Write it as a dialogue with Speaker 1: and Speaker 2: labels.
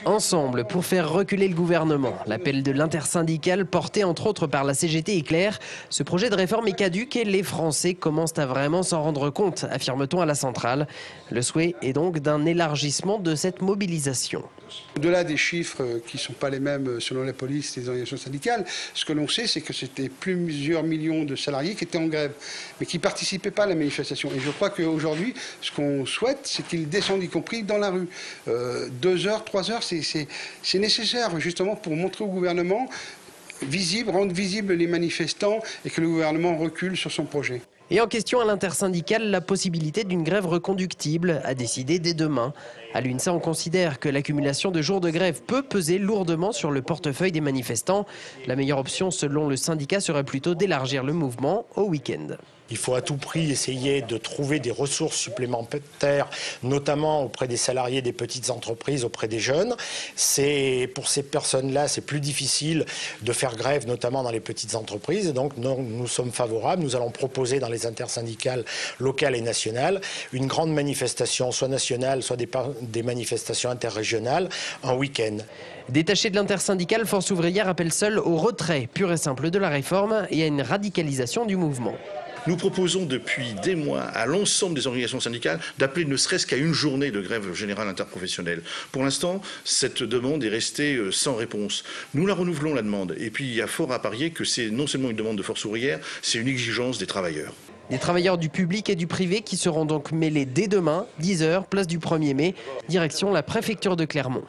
Speaker 1: Ensemble pour faire reculer le gouvernement. L'appel de l'intersyndicale porté entre autres par la CGT est clair. Ce projet de réforme est caduc et les Français commencent à vraiment s'en rendre compte, affirme-t-on à la centrale. Le souhait est donc d'un élargissement de cette mobilisation.
Speaker 2: Au-delà des chiffres qui ne sont pas les mêmes selon la police et les organisations syndicales, ce que l'on sait, c'est que c'était plusieurs millions de salariés qui étaient en grève, mais qui ne participaient pas à la manifestation. Et je crois qu'aujourd'hui, ce qu'on souhaite, c'est qu'ils descendent, y compris dans la rue. 2 heures, 3 heures, c'est nécessaire justement pour montrer au gouvernement rendre visibles les manifestants et que le gouvernement recule sur son projet.
Speaker 1: Et en question à l'intersyndicale, la possibilité d'une grève reconductible à décider dès demain. À l'UNSA, on considère que l'accumulation de jours de grève peut peser lourdement sur le portefeuille des manifestants. La meilleure option, selon le syndicat, serait plutôt d'élargir le mouvement au week-end.
Speaker 3: Il faut à tout prix essayer de trouver des ressources supplémentaires, notamment auprès des salariés des petites entreprises, auprès des jeunes. Pour ces personnes-là, c'est plus difficile de faire grève, notamment dans les petites entreprises. Donc nous sommes favorables. Nous allons proposer dans les intersyndicales locales et nationales une grande manifestation, soit nationale, soit des manifestations interrégionales, un week-end.
Speaker 1: Détaché de l'intersyndicale, Force ouvrière appelle seul au retrait pur et simple de la réforme et à une radicalisation du mouvement.
Speaker 4: Nous proposons depuis des mois à l'ensemble des organisations syndicales d'appeler ne serait-ce qu'à une journée de grève générale interprofessionnelle. Pour l'instant, cette demande est restée sans réponse. Nous la renouvelons, la demande. Et puis il y a fort à parier que c'est non seulement une demande de Force ouvrière, c'est une exigence des travailleurs.
Speaker 1: Des travailleurs du public et du privé qui seront donc mêlés dès demain, 10 h, place du 1er mai, direction la préfecture de Clermont.